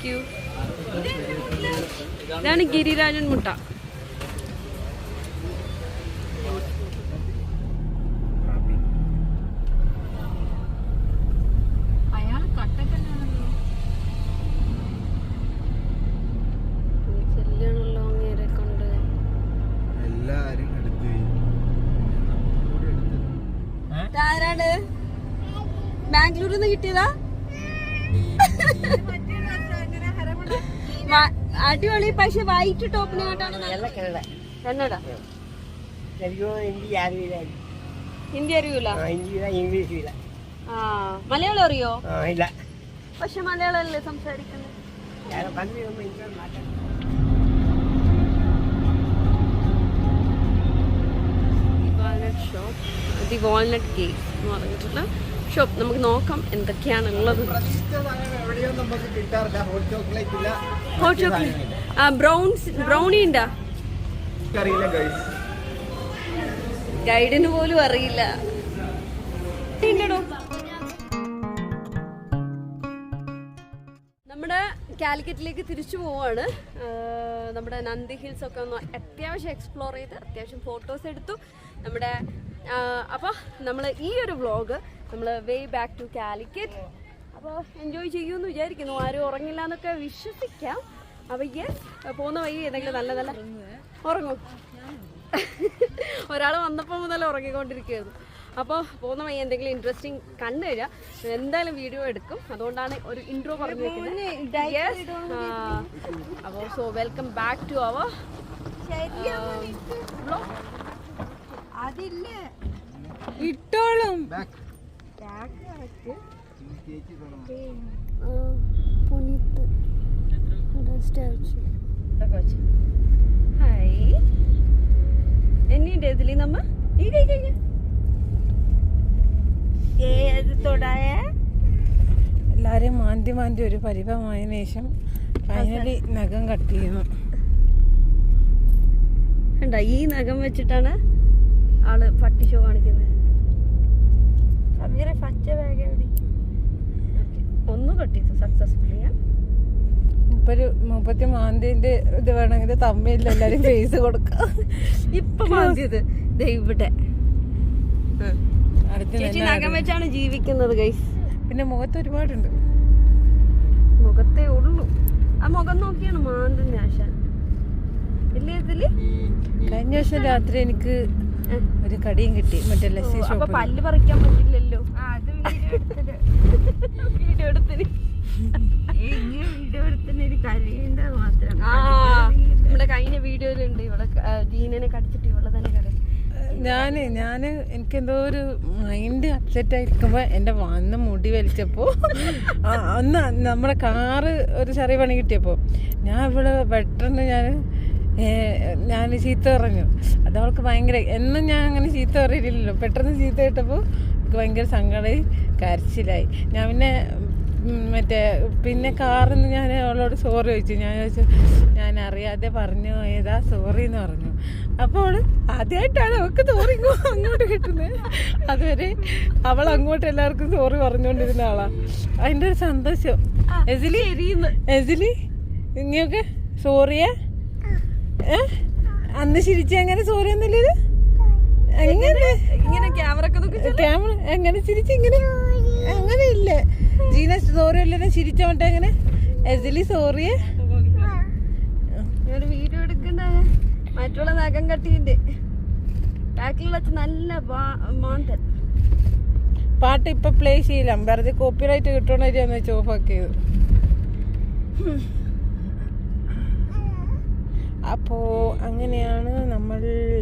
U. ഇതാണ് ഗിരിരാജൻ മുട്ട. ആരാണ് ബാംഗ്ലൂരിൽ നിന്ന് കിട്ടിയതാ? അടിപൊളി. പക്ഷെ വൈറ്റ് ടോപ്പിനെ കന്നഡ ഹിന്ദി അറിയൂല. ആ മലയാളം അറിയോ? പക്ഷെ മലയാളം അല്ലേ സംസാരിക്കുന്നത്. ഷോപ്പ് ദി വാൾനട്ട് കേക്ക് എന്ന് പറഞ്ഞിട്ടുള്ള ഷോപ്പ്. നമുക്ക് നോക്കാം എന്തൊക്കെയാണുള്ളത്. ഹോട്ട് ചോക്ലേറ്റ് ബ്രൗണി ഉണ്ടാ? ഗൈഡിന് പോലും അറിയില്ല. നമ്മുടെ കാലിക്കറ്റിലേക്ക് തിരിച്ചു പോവാണ്. നമ്മുടെ നന്ദി ഹിൽസ് ഒക്കെ ഒന്ന് അത്യാവശ്യം എക്സ്പ്ലോർ ചെയ്ത് അത്യാവശ്യം ഫോട്ടോസ് എടുത്തു. നമ്മുടെ അപ്പോൾ നമ്മൾ ഈ ഒരു വ്ളോഗ് നമ്മൾ വേ ബാക്ക് ടു കാലിക്കറ്റ് അപ്പോൾ എൻജോയ് ചെയ്യുമെന്ന് വിചാരിക്കുന്നു. ആരും ഉറങ്ങില്ല എന്നൊക്കെ വിശ്വസിക്കാം. അപ്പോൾ യെസ്, പോകുന്ന വഴി ഏതെങ്കിലും നല്ല നല്ല ഉറങ്ങും. ഒരാൾ വന്നപ്പോൾ മുതൽ ഉറങ്ങിക്കൊണ്ടിരിക്കുകയായിരുന്നു. അപ്പോൾ പോകുന്ന വഴി എന്തെങ്കിലും ഇൻട്രസ്റ്റിംഗ് കണ്ടു കഴിഞ്ഞാൽ എന്തായാലും വീഡിയോ എടുക്കും. അതുകൊണ്ടാണ് ഒരു ഇൻട്രോ പറഞ്ഞു വെക്കുന്നത്. അപ്പോൾ so welcome back to our vlog. അതില്ലേ ഇട്ടോളും ഹായ് എന്നെ ഇതിൽ നമ്മ എല്ലാരെയും മാന്തി മാന്തി ഒരു പരിഭവമായതിനു ശേഷം ഫൈനലി നഖം കട്ട് ചെയ്യുന്നു. കണ്ടോ, ഈ നഖം വെച്ചിട്ടാണ് ആള് പട്ടി ഷോ കാണിക്കുന്നത്. ഒന്ന് കട്ട് ചെയ്തു സക്സസ്ഫുള്ളി. മുപ്പത്തി മാന്തിന്റെ ഇത് വേണമെങ്കിൽ തമ്മിൽ എല്ലാരും ഫേസ് കൊടുക്കാം. ഇപ്പൊ മാന്തിയത് ഇവിടെ നഖം വെച്ചാണ് ജീവിക്കുന്നത് ഗൈസ്. പിന്നെ മുഖത്ത് ഒരുപാടുണ്ട്. മുഖത്തേ ഉള്ളൂ. ആ മുഖം നോക്കിയാണ് മാന്തിന്റെ ആശ. കഴിഞ്ഞ ദിവസം രാത്രി എനിക്ക് ഒരു കടിയും കിട്ടി. മറ്റേ ലസ്സി ഷോപ്പ്. പല്ല് പറിക്കാൻ പറ്റില്ലല്ലോ. വീഡിയോ എടുത്തിന് നമ്മുടെ കഴിഞ്ഞ വീഡിയോയിലുണ്ട് ഇവളെ ജീനനെ കടിച്ചിട്ട് ഇവളെ തന്നെ കട. ഞാന് എനിക്കെന്തോ ഒരു മൈൻഡ് അപ്സെറ്റ് ആയിരിക്കുമ്പോ എന്റെ വന്ന് മുടി വലിച്ചപ്പോ അന്ന് നമ്മുടെ കാറ് ഒരു ചെറിയ പണി കിട്ടിയപ്പോ ഞാൻ ഇവിടെ പെട്ടെന്ന് ഞാൻ ചീത്ത പറഞ്ഞു. അത് അവൾക്ക് ഭയങ്കര, എന്നും ഞാൻ അങ്ങനെ ചീത്ത പറയില്ലല്ലോ. പെട്ടെന്ന് ചീത്ത കേട്ടപ്പോൾ എനിക്ക് ഭയങ്കര സങ്കടമായി, കരച്ചിലായി. ഞാൻ പിന്നെ കാറിൽ നിന്ന് ഞാൻ അവളോട് സോറി ചോദിച്ചു. ഞാൻ ഞാൻ അറിയാതെ പറഞ്ഞു ഏതാ സോറി എന്ന് പറഞ്ഞു. അപ്പോൾ അവള് ആദ്യമായിട്ടാണ് അവൾക്ക് സോറി അങ്ങോട്ട് കിട്ടുന്നത്. അതുവരെ അവൾ അങ്ങോട്ട് എല്ലാവർക്കും സോറി പറഞ്ഞുകൊണ്ടിരുന്ന ആളാ. അതിൻ്റെ ഒരു സന്തോഷം. എസിലി ഇങ്ങനെയൊക്കെ സോറിയാ അന്ന് ചിരിച്ച അങ്ങനെ സോറി ഒന്നുമില്ല. ക്യാമറ എങ്ങനെ ചിരിച്ച ഇങ്ങനെ അങ്ങനെ ഇല്ല. ജീന സോറി അല്ലേ ചിരിച്ച മറ്റേ എങ്ങനെ എസിലി സോറിയെ വീഡിയോ എടുക്കണ്ട. മറ്റുള്ള നഖം കട്ടിന്റെ ബാക്കിലുള്ള നല്ല മാന്തൻ പാട്ട് ഇപ്പൊ പ്ലേ ചെയ്യില്ല. വെറുതെ കോപ്പിറൈറ്റ് കിട്ടണമായിരുന്നു വെച്ച് ഓഫാക്കിയത്. അപ്പോൾ അങ്ങനെയാണ് നമ്മൾ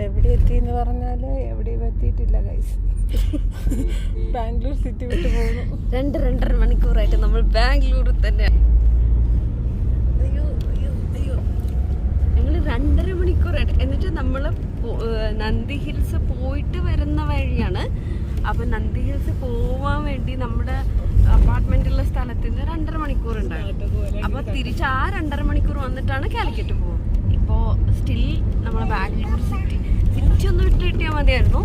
എവിടെ എത്തിയെന്ന് പറഞ്ഞാൽ എവിടെയും എത്തിയിട്ടില്ല ഗൈസ്. ബാംഗ്ലൂർ സിറ്റി വിട്ട് പോകുന്നു. 2.5 മണിക്കൂറായിട്ട് നമ്മൾ ബാംഗ്ലൂരിൽ തന്നെ. ഞങ്ങൾ 2.5 മണിക്കൂറായിട്ട്. എന്നിട്ട് നമ്മൾ നന്ദി ഹിൽസ് പോയിട്ട് വരുന്ന വഴിയാണ്. അപ്പം നന്ദി ഹിൽസ് പോവാൻ വേണ്ടി നമ്മുടെ അപ്പാർട്ട്മെന്റുള്ള സ്ഥലത്ത് നിന്ന് 2.5 മണിക്കൂർ ഉണ്ടായിരുന്നു. അപ്പോൾ തിരിച്ച് ആ 2.5 മണിക്കൂർ വന്നിട്ടാണ് കാലിക്കറ്റ് പോകുന്നത്. ഇപ്പോൾ സ്റ്റിൽ നമ്മളെ ബാംഗ്ലൂർ സിറ്റി ഒന്ന് വിട്ട് കിട്ടിയാൽ മതിയായിരുന്നു.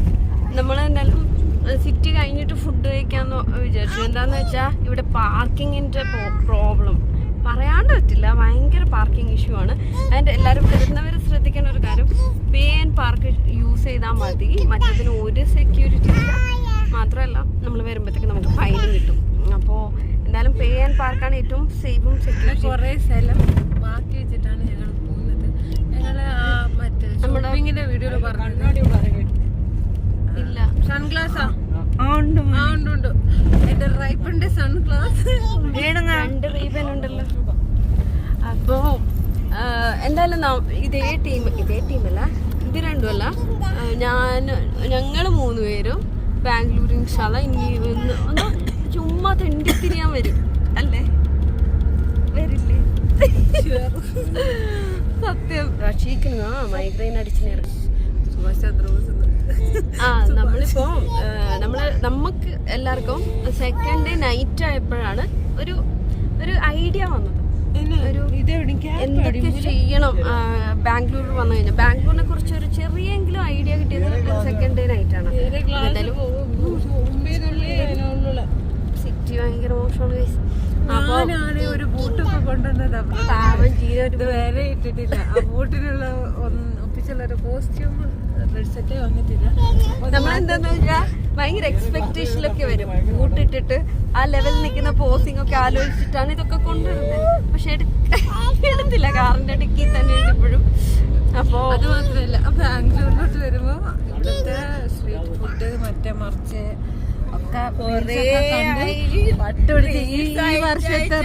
നമ്മൾ എന്തായാലും സിറ്റി കഴിഞ്ഞിട്ട് ഫുഡ് കഴിക്കാമെന്ന് വിചാരിച്ചു. എന്താണെന്ന് വെച്ചാൽ ഇവിടെ പാർക്കിങ്ങിൻ്റെ പ്രോബ്ലം പറയാണ്ട് പറ്റില്ല. പാർക്കിംഗ് ഇഷ്യൂ ആണ്. ആൻഡ് എല്ലാവരും വരുന്നവർ ശ്രദ്ധിക്കേണ്ട ഒരു കാര്യം, പേ ആൻഡ് പാർക്ക് യൂസ് ചെയ്താൽ മതി. മറ്റതിന് ഒരു സെക്യൂരിറ്റി ഇല്ല. മാത്രമല്ല നമ്മൾ വരുമ്പോഴത്തേക്ക് നമുക്ക് ഫൈനും കിട്ടും. അപ്പോൾ എന്തായാലും പേ ആൻഡ് പാർക്കാണ് ഏറ്റവും സേഫും സെക്യൂരിറ്റി. കുറേ സ്ഥലം ബാക്കി വെച്ചിട്ടാണ് ഞങ്ങൾ പോകുന്നത്. ഞങ്ങൾ മറ്റേ ഷോപ്പിങ്ങിന്റെ വീഡിയോയിൽ പറഞ്ഞു ഇല്ല സൺഗ്ലാസാ ഉണ്ട്. എന്റെ റൈപ്പിന്റെ സൺഗ്ലാസ് 2 റീബൻ ഉണ്ടല്ലോ. അപ്പോ എന്തായാലും ഇതേ ടീമല്ല, ഇത് രണ്ടുമല്ല, ഞങ്ങള് 3 പേരും ബാംഗ്ലൂർ ഇൻഷാല്ല ഇനി ഒന്ന് ചുമ്മാ തെണ്ടിത്തിരിയാൻ വരും അല്ലേ? വരില്ലേ? സത്യം. റഷീഖിന് മൈഗ്രെയിൻ അടിച്ചിട്ട് സുഭാഷ് ചന്ദ്രബോസ് നമ്മളിപ്പോ നമുക്ക് എല്ലാവർക്കും സെക്കൻഡ് ഡേ നൈറ്റ് ആയപ്പോഴാണ് ഒരു ഐഡിയ വന്നത്. എന്തൊക്കെ ചെയ്യണം ബാംഗ്ലൂരിൽ വന്നു കഴിഞ്ഞാൽ. ബാംഗ്ലൂരിനെ കുറിച്ച് ഒരു ചെറിയെങ്കിലും ഐഡിയ കിട്ടിയത് സെക്കൻഡ് ഡേ നൈറ്റ് ആണ്. എന്തായാലും സിറ്റി ഭയങ്കര മോശമാണ്. ഒരു ബൂട്ടൊക്കെ കൊണ്ടുവന്നതാ. പാവം ജീവൻ ഒരു വേറെ ഇട്ടിട്ടില്ല. ആ ബൂട്ടിനുള്ള ഒപ്പിച്ചുള്ള ഒരു കോസ്റ്റ്യൂം സെറ്റ് വന്നിട്ടില്ല. നമ്മളെന്താന്ന് വെച്ചാൽ ഭയങ്കര എക്സ്പെക്ടേഷനിലൊക്കെ വരും. ബൂട്ടിട്ടിട്ട് ആ ലെവലിൽ നിൽക്കുന്ന പോസിംഗ് ഒക്കെ ആലോചിച്ചിട്ടാണ് ഇതൊക്കെ കൊണ്ടുവരുന്നത്. പക്ഷെ എടുത്തില്ല, കാറിന്റെ ഡിക്കി തന്നെ ഇപ്പോഴും. അപ്പോ അത് മാത്രമല്ല, ബാംഗ്ലൂരിലോട്ട് വരുമ്പോ ഇവിടുത്തെ സ്ട്രീറ്റ് ഫുഡ് മറ്റേ മറിച്ച് ഒക്കെ പട്ടുപിടിച്ച് ഈ വർഷത്തെ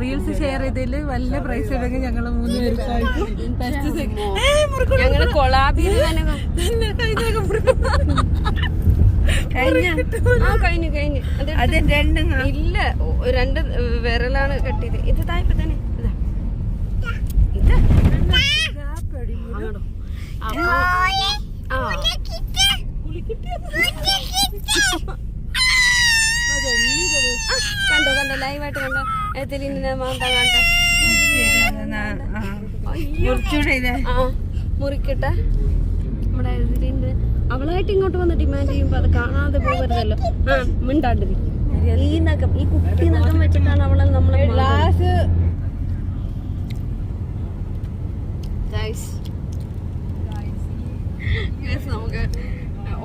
റീൽസ് ഷെയർ ചെയ്തതിൽ വല്ല പ്രൈസ് ഉണ്ടെങ്കിൽ ഞങ്ങള് 3 പേർക്കായിരിക്കും. ഞങ്ങള് കൊളാബി കഴിഞ്ഞു. ഇല്ല, 2 വിരലാണ് കെട്ടിയത്. ഇത് തായ്പ തന്നെ ഇത് കണ്ടോ ലൈവായിട്ട് കണ്ടോ? മുറിക്കട്ടെ. നമ്മുടെ എതിരിന്റെ അവളായിട്ട് ഇങ്ങോട്ട് വന്ന് ഡിമാൻഡ് ചെയ്യുമ്പോ അത് കാണാതെ പോകരുതല്ലോ. മിണ്ടാണ്ടിരിക്കും. ഈ കുട്ടി നഖം വെച്ചിട്ടാണ് അവളെ നമ്മളെ ഗ്ലാസ്. നമുക്ക്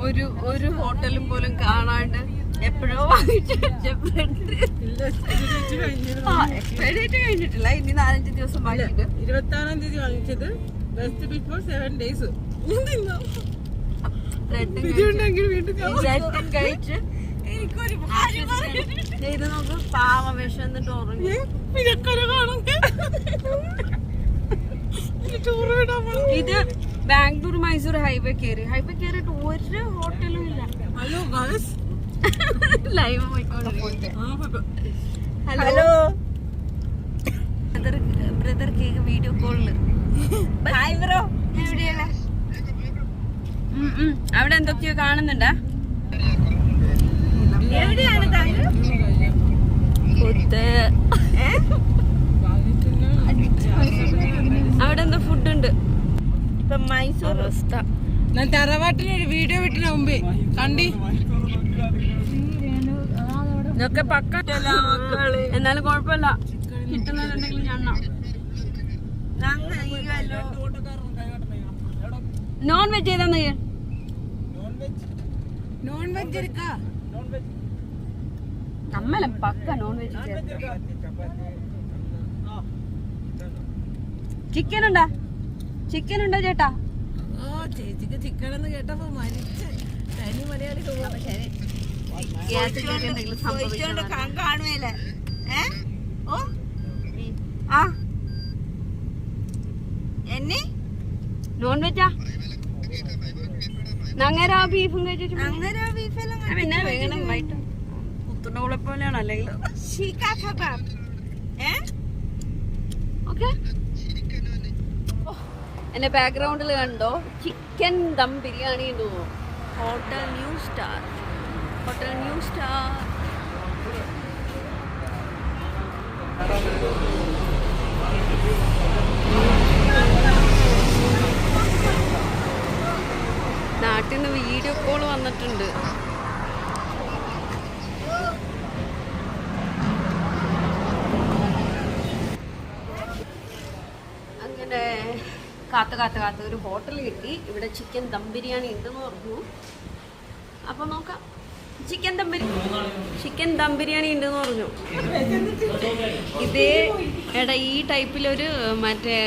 ഒരു ഹോട്ടലും പോലും കാണാണ്ട് എപ്പോഴോ എക്സ്പയറി കഴിഞ്ഞിട്ടില്ല. ഇനി 4-5 ദിവസം ബാക്കിയിട്ട് 26-ാം തീയതി വാങ്ങിച്ചത്. Best before 7 days. കഴിച്ച് ചെയ്ത് നോക്കും. പാവ വിഷന്നിട്ട് ഉറങ്ങി. ഇത് ബാംഗ്ലൂർ മൈസൂർ ഹൈവേ കയറിയിട്ട് ഒരു ഹോട്ടലും ഇല്ല. Hello guys, live hello brother cake video കോളില്. Hi bro. എവിടെയല്ലേ? അവിടെ എന്തൊക്കെയോ കാണുന്നുണ്ടാ? എവിടെയാണ് താങ്കൾ? അവിടെ എന്താ ഫുഡ് ഉണ്ട്. ഇപ്പൊ മൈസൂർ അവസ്ഥ. ഞാൻ തറവാട്ടിനൊരു വീഡിയോ വിട്ടിന് മുമ്പേ കണ്ടി. ഇതൊക്കെ പക്ക. എന്നാലും കുഴപ്പമില്ല, കിട്ടുന്നതുണ്ടെങ്കിൽ നോൺ വെജ് ഏതാന്ന്? നോൺ വെജ് എടുക്കാ. നമ്മളെ പക്ക നോൺ വെജ്. ചിക്കൻ ഉണ്ടോ ചേട്ടാ? ചേച്ചിക്ക് ചിക്കൻ എന്ന് കേട്ടപ്പോ മരിച്ച് തനി മലയാളി കാണുമല്ലേ? എന്നെ നോൺ വെജാ? നങ്ങര ബീഫും കഴിച്ചു. പിന്നെ വേണം വൈകിട്ട് കുത്തുണ്ടോളെ പോലെയാണ്. അല്ലെങ്കിൽ ഓക്കെ. എന്റെ ബാക്ക്ഗ്രൗണ്ടിൽ കണ്ടോ ചിക്കൻ ദം ബിരിയാണി ഉണ്ടോ? Hotel new star. നാട്ടിൽ നിന്ന് വീഡിയോ കോൾ വന്നിട്ടുണ്ട്. കാത്ത് ഒരു ഹോട്ടൽ കിട്ടി. ഇവിടെ ചിക്കൻ ദം ബിരിയാണി ഉണ്ടെന്ന് പറഞ്ഞു. അപ്പോൾ നോക്കാം. ചിക്കൻ ദം ബിരിയാണി ഉണ്ടെന്ന് പറഞ്ഞു. ഇതേ എടാ ഈ ടൈപ്പിലൊരു മറ്റേ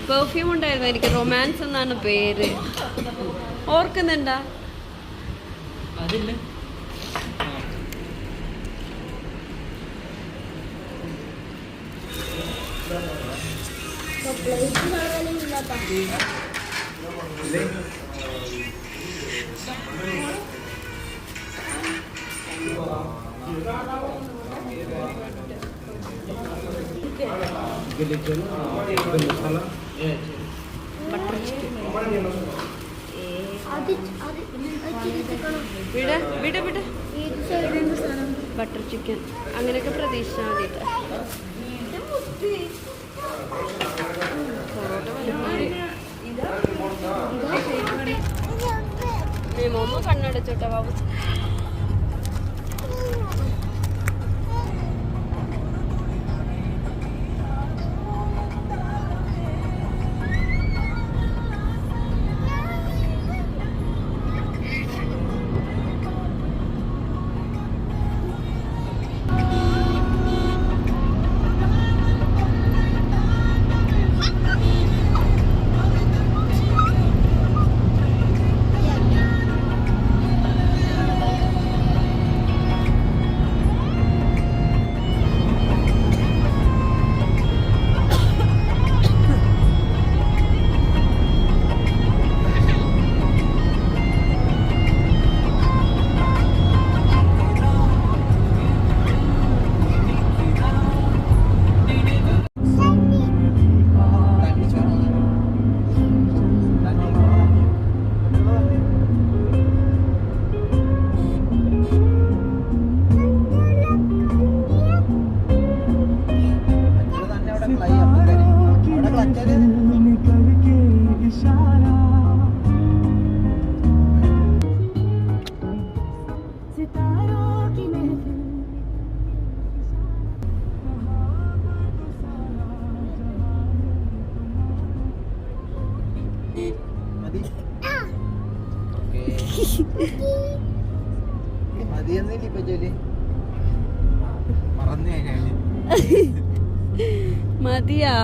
പെർഫ്യൂം ഉണ്ടായിരുന്നു, എനിക്ക് റൊമാൻസ് എന്നാണ് പേര്, ഓർക്കുന്നുണ്ടാ? ബട്ടർ ചിക്കൻ വിട ബട്ടർ ചിക്കൻ അങ്ങനെയൊക്കെ പ്രതീക്ഷിച്ചാൽ മതിയിട്ട്. ഒന്ന് കണ്ണടച്ചോട്ടെ ബാബു. മതിയാ?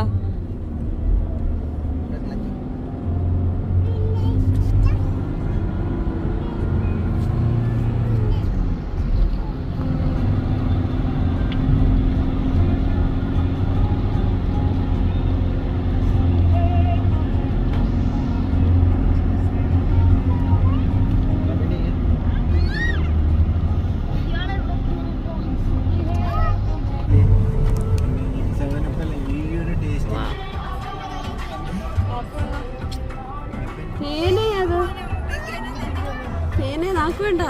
വേണ്ട.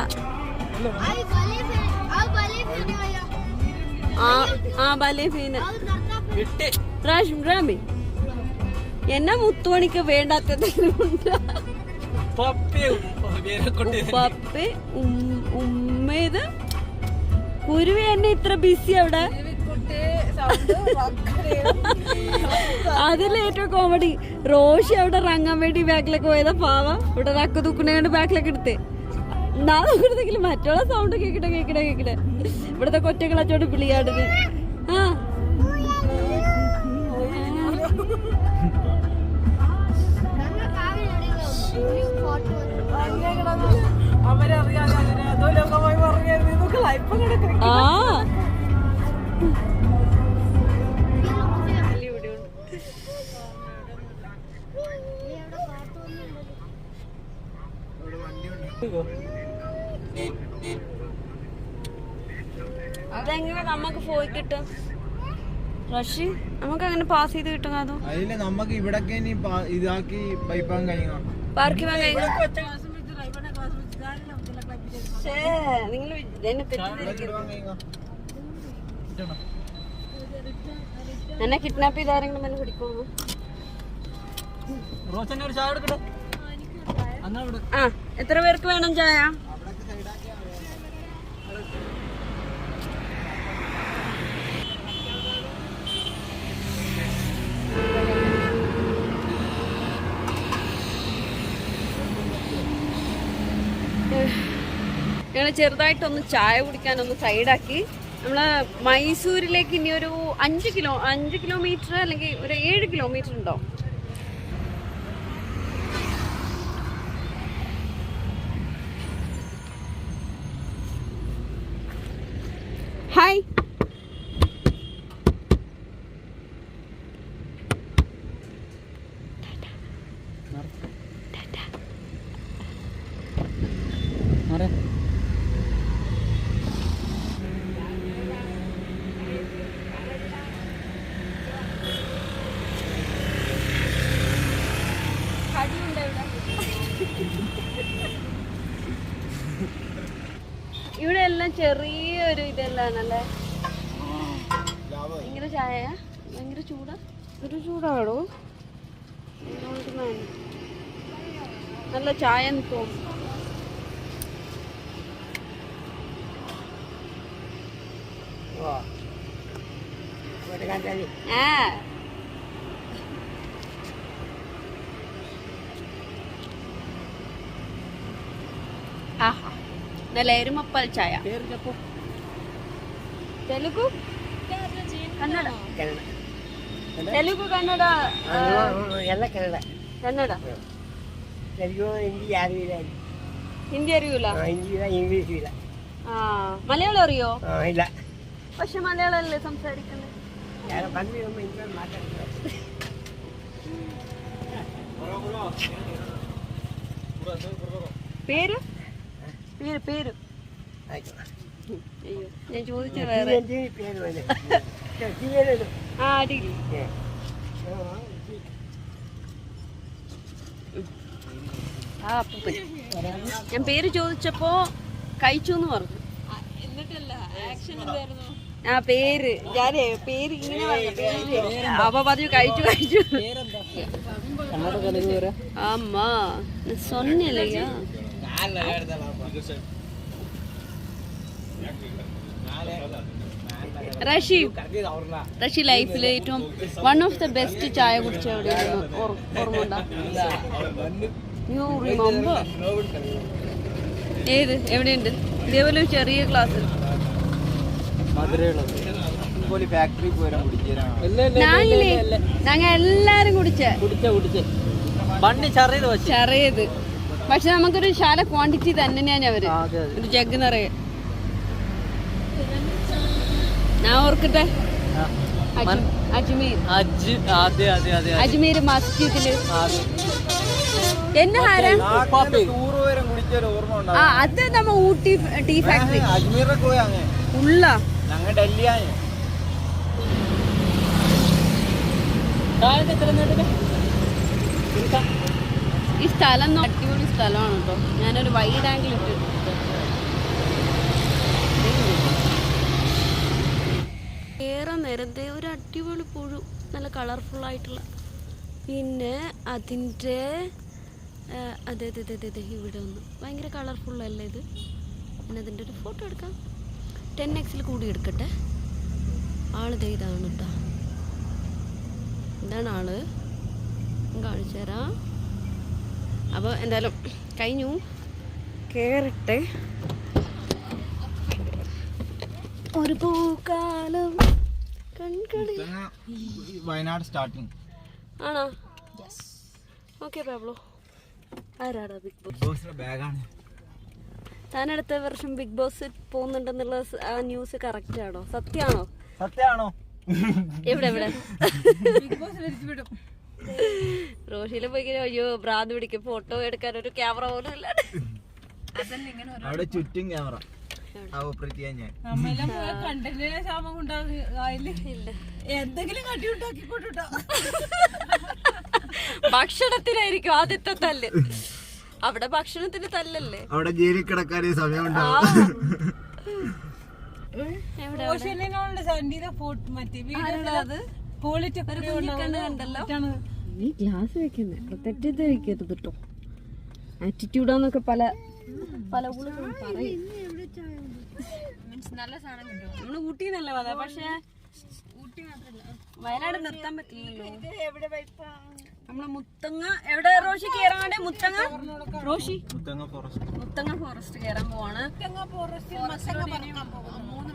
എന്നാ മുത്തുമണിക്ക് വേണ്ടാത്തത് ഉമ്മേത് കുരുവ എന്നെ ഇത്ര ബിസി അവിടെ. അതിലേറ്റവും കോമഡി റോഷി അവിടെ ഇറങ്ങാൻ വേണ്ടി ബാക്കിലേക്ക് പോയതാ. പാവ ഇവിടെ റക്ക് തൂക്കണേണ്ട് ബാക്കിലേക്ക് എടുത്ത് നാളെങ്കിലും മറ്റുള്ള സൗണ്ട് കേക്കട്ടെ. ഇവിടത്തെ കൊറ്റകളച്ചോട് വിളിയാടുന്നത്. ആ അതെങ്ങനെ നമുക്ക് പോയി കിട്ടും റഷി? നമുക്ക് അങ്ങനെ പാസ് ചെയ്ത് കിട്ടും. അതോ അതില് നമുക്ക് ഇവിടെ ഇതാക്കി പൈപ്പാൻ കഴിയണം, പാർക്ക് ചെയ്യാൻ കഴിയണം. നിങ്ങൾ എന്നെ കിഡ്നാപ്പ് ചെയ്താരെങ്കിലും എന്നെ പിടിക്കണോ? ആ എത്ര പേർക്ക് വേണം ചായ? ഞങ്ങൾ ചെറുതായിട്ടൊന്ന് ചായ കുടിക്കാനൊന്ന് സൈഡാക്കി. നമ്മള് മൈസൂരിലേക്ക് ഇനി ഒരു 5 കിലോമീറ്റർ അല്ലെങ്കിൽ ഒരു 7 കിലോമീറ്റർ ഉണ്ടോ. ഹായ്, ഇവിടെ എല്ലാം ചെറിയൊരു ഇതെല്ലാണല്ലേ. ഭയങ്കര ചായ, ഭയങ്കര ചൂടാ. ഒരു ചൂടാടോ, നല്ല ചായ തോന്നും. നല്ല എരുമപ്പാൽ ചായ. తెలుగు ಕನ್ನಡ, తెలుగు ಕನ್ನಡ ಎಲ್ಲ ಕನ್ನಡ. ಕನ್ನಡ ತೆಲುಗು ಹಿಂದಿ ಯಾರು ಇಲ್ಲ. ಹಿಂದಿ അറിയൂല? ಹಿಂದಿ ಇಲ್ಲ, ಇಂಗ್ಲೀಷ್ ಇಲ್ಲ. മലയാളം അറിയോ? ಇಲ್ಲ. പക്ഷെ മലയാളം അല്ലേ സംസാരിക്കുന്നത്. ಯಾರು ಬಂದು ನಮ್ಮ ಇಂಗ್ಲೀಷ್ ಮಾತಾಡ್ತಾರೆ. പേര് പേര് പേര് ಆಯ್ತು. അയ്യോ, ഞാൻ ചോദിച്ച വേറെ. പേര് അടിയില്ല. ഞാൻ പേര് ചോദിച്ചപ്പോ കഴിച്ചു എന്ന് പറഞ്ഞു. പേര് ഞാനേ പേര് ഇങ്ങനെ പറഞ്ഞു. പേര് അപ്പൊ പറഞ്ഞു കഴിച്ചു കഴിച്ചു. അമ്മ സൊന്നല്ലയ്യ. റഷി ലൈഫിൽ ഏറ്റവും വൺ ഓഫ് ദ ബെസ്റ്റ് ചായ കുടിച്ച എവിടെയാണ് ഓർമ്മ? You remember? ഏത് എവിടെയുണ്ട് ഇതേപോലെ ഒരു ചെറിയ ക്ലാസ്? ഞങ്ങൾ എല്ലാരും ചെറിയത്. പക്ഷെ നമുക്കൊരു ശാല ക്വാണ്ടിറ്റി തന്നെയാണ് അവര്. ഒരു ജഗ് നിറയെ. ഞാൻ ഓർക്കട്ടെ, അജ്മീർ മസ്ജിദില് എന്നെ അത് നമ്മ ഊട്ടി ടീ ഫാക്ടറി ഉള്ള ഈ സ്ഥലം അടിപൊളി സ്ഥലമാണ് കേട്ടോ. ഞാനൊരു വൈഡ് ആംഗിൾ ഇട്ട് ഏറെ നേരത്തെ ഒരു അടിപൊളി പുഴു, നല്ല കളർഫുൾ ആയിട്ടുള്ള. പിന്നെ അതിൻ്റെ അതെ അതെ അതെ അതെ ഇവിടെ ഒന്ന് ഭയങ്കര കളർഫുള്ളല്ലേ ഇത്. പിന്നെ അതിൻ്റെ ഒരു ഫോട്ടോ എടുക്കാം. 10x കൂടി എടുക്കട്ടെ. ആളിത് ഇതാണ് കേട്ടോ. ഇതാണ് ആള്, കാണിച്ചു തരാം. അപ്പോൾ എന്തായാലും കഴിഞ്ഞു, കേറട്ടെ. ഒരു പൂക്കാലം കൺകളിൽ. വയനാട് സ്റ്റാർട്ടിങ് ആണോ? Okay Pablo. ആരാടാ ബിഗ് ബോസിന്റെ ബാഗാണ്. താൻ അടുത്ത വർഷം ബിഗ് ബോസ് പോകുന്നുണ്ടെന്നുള്ള ആ ന്യൂസ് കറക്റ്റ് ആണോ? സത്യമാണോ? സത്യമാണോ? എവിടെ എവിടെ റോഷിയില് പോയി കഴിഞ്ഞാൽ അയ്യോ ഭ്രാന്ത് പിടിക്കും. ഫോട്ടോ എടുക്കാൻ ഒരു ക്യാമറ പോലും ഇല്ല. അവിടെ ചുറ്റും ക്യാമറ ഓപ്പറേറ്റ് ചെയ്യാൻ ഞാൻ എന്തെങ്കിലും കട്ടിയുണ്ടാക്കിക്കൊണ്ടിട്ടോ. ഭക്ഷണത്തിനായിരിക്കും ആദ്യത്തെ തല്ല്. അവിടെ ഭക്ഷണത്തിന് തല്ലല്ലേ? അവിടെ ജയിലിൽ കിടക്കാൻ സമയമുണ്ടാവും. നീ ഗ്ലാസ് വെക്കുന്നേ തെറ്റിദ്ധരിക്കരുത് കേട്ടോ. ആറ്റിറ്റ്യൂഡാന്നൊക്കെ പല പല പറയും. നമ്മള് ഊട്ടി എന്നല്ല പറയാ, പക്ഷെ വയനാട് നിർത്താൻ പറ്റില്ലല്ലോ. നമ്മളെ മുത്തങ്ങ എവിടെ റോഷി കേറാണ്ട് മുത്തങ്ങ റോഷി മുത്തങ്ങ ഫോറസ്റ്റ് കേറാൻ പോവാണ്. 3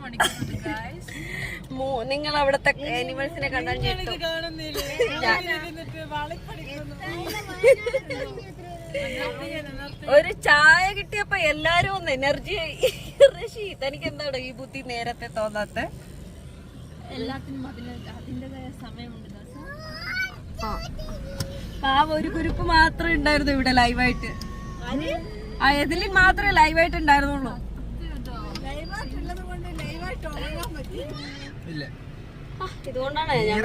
മണിക്കൂറുണ്ട് ഗൈസ്. നിങ്ങൾ അവിടത്തെ ആനിമൽസിനെ കണ്ടാൽ ഒരു ചായ കിട്ടിയപ്പോ എല്ലാരും ഒന്ന് എനർജി ആയി. ഋഷി തനിക്ക് എന്താണ് ഈ ബുദ്ധി നേരത്തെ തോന്നാത്ത? എല്ലാത്തിനും അതിൻ്റെതായ സമയമുണ്ട്. ഒരു കുരുപ്പ് മാത്രമേ ഉണ്ടായിരുന്നു ഇവിടെ ലൈവായിട്ട്. എതിലും മാത്രമേ ലൈവായിട്ട് ഉണ്ടായിരുന്നുള്ളൂ. ഇതുകൊണ്ടാണ് ഞാൻ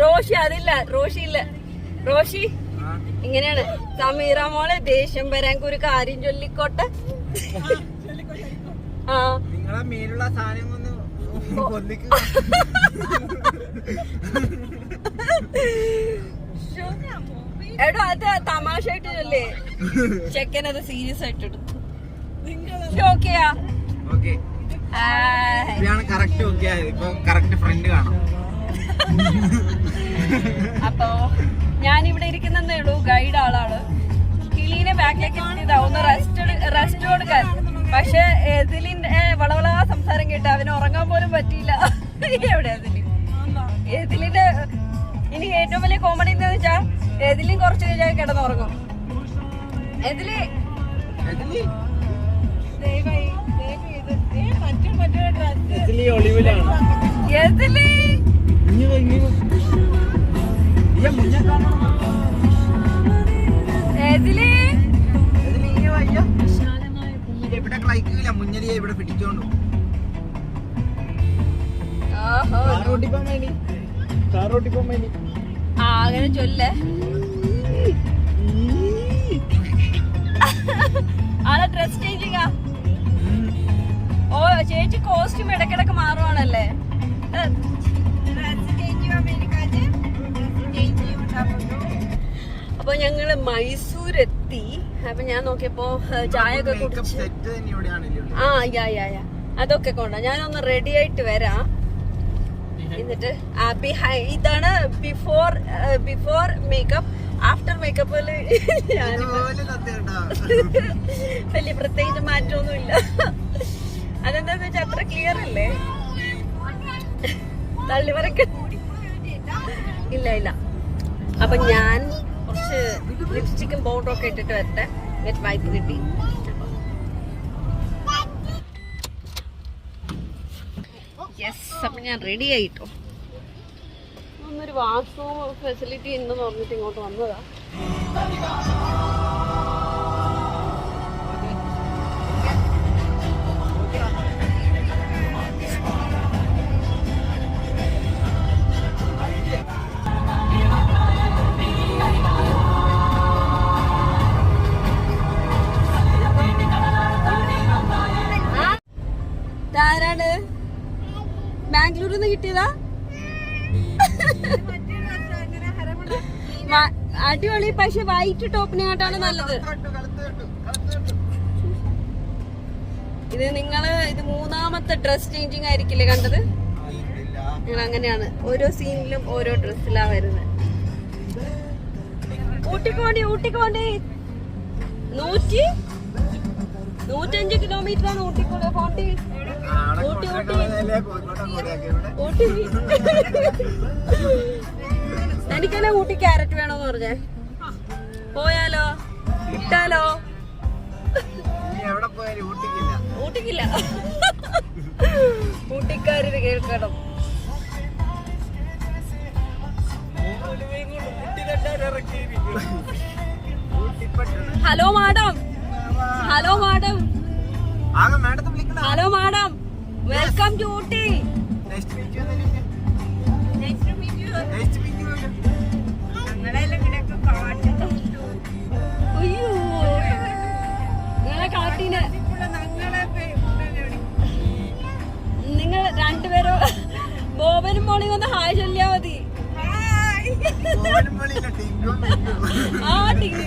റോഷി അതില്ല റോഷി ഇല്ല റോഷി ഇങ്ങനെയാണ്. സമീറ മോളെ ദേഷ്യം വരാൻ ഒരു കാര്യം ചൊല്ലിക്കോട്ടെ. ആ നിങ്ങളെ മേലുള്ള സാധനം ഒന്ന് എടോ അത് തമാശയായിട്ട് ചൊല്ലേ. ചെക്കൻ അത് സീരിയസ് ആയിട്ട് എടുത്തു. ഓക്കെയാ കറക്റ്റ് ഓക്കെ. ഇപ്പൊ കറക്റ്റ് ഫ്രണ്ട് കാണാം. അപ്പൊ ഞാനിവിടെ ഇരിക്കുന്നേ ഉള്ളൂ. ഗൈഡ് ആളാണ്. കിളീനെ ബാക്കിലേക്ക് ഇതാ ഒന്ന് റെസ്റ്റ് കൊടുക്കാൻ. പക്ഷെ എതിലിന്റെ വളവളാ സംസാരം കേട്ട് അവന് ഉറങ്ങാൻ പോലും പറ്റിയില്ല. എവിടെ എതിലിന്റെ ഇനി ഏറ്റവും വലിയ കോമഡി എന്താന്ന് വെച്ചാ എതിലും കുറച്ച് കഴിഞ്ഞാൽ കിടന്നുറങ്ങും. എതില് എതില് എതില് ഇവിടെ കളിക്കില്ല. മുന്നരിയെ ഇവിടെ പിടിച്ചോണ്ടു അങ്ങനെ ചൊല്ലേ. ആളെ ഡ്രസ് ചേഞ്ചിങ്ങാ. ഓ ചേച്ചി കോസ്റ്റ്യൂം ഇടക്കിടക്ക് മാറുവാണല്ലേ. അപ്പൊ ഞങ്ങള് മൈസൂർ എത്തി. അപ്പൊ ഞാൻ നോക്കിയപ്പോ ചായ ഒക്കെ കുടിച്ച് അതൊക്കെ കൊണ്ടാ ഞാനൊന്ന് റെഡി ആയിട്ട് വരാം. എന്നിട്ട് ഇതാണ് ബിഫോർ മേക്കപ്പ്. ആഫ്റ്റർ മേക്കപ്പ് വലിയ പ്രത്യേകിച്ച് മാറ്റമൊന്നുമില്ല. അതെന്താന്ന് വെച്ചാൽ അത്ര ക്ലിയർ അല്ലേ. തള്ളിവരക്ക ഇല്ല. അപ്പൊ ഞാൻ കുറച്ച് ലിപ്സ്റ്റിക്കും പൗഡറും ഒക്കെ ഇട്ടിട്ട് വരട്ടെ. വൈപ്പ് കിട്ടി. യെസ്. അപ്പൊ ഞാൻ റെഡി ആയിട്ടോ. ഒന്നൊരു വാഷ്റൂം ഫെസിലിറ്റി ഉണ്ടെന്ന് പറഞ്ഞിട്ട് ഇങ്ങോട്ട് വന്നതാ. ആരാണ്? ബാംഗ്ലൂരിൽ നിന്ന് കിട്ടിയതാ. അടിപൊളി. പക്ഷെ വൈറ്റ് ടോപ്പിനെക്കാട്ടാണ് നല്ലത്. ഇത് നിങ്ങള് ഇത് 3ാമത്തെ ഡ്രസ് ചേഞ്ചിങ് ആയിരിക്കില്ലേ കണ്ടത്? ഞങ്ങൾ അങ്ങനെയാണ്. ഓരോ സീനിലും ഓരോ ഡ്രസ്സിലാ വരുന്നത്. ഊട്ടിക്കോണ്ടി 105 കിലോമീറ്ററാണ് ഊട്ടിക്കോണ്ട്. ഊട്ടി എനിക്കെന്നെ ഊട്ടി ക്യാരറ്റ് വേണോന്ന് പറഞ്ഞേ. പോയാലോ? ഇട്ടാലോ? ഊട്ടിക്കില്ല. ഊട്ടിക്കാരിത് കേൾക്കണം. Hello madam. Welcome to Ooty. അയ്യോ നിങ്ങളെ കാട്ടീന് നിങ്ങൾ രണ്ടുപേരും ബോബനും മോളി വന്ന് ഹായ് ചൊല്ലിയാ മതി. ആ ടിങ്കു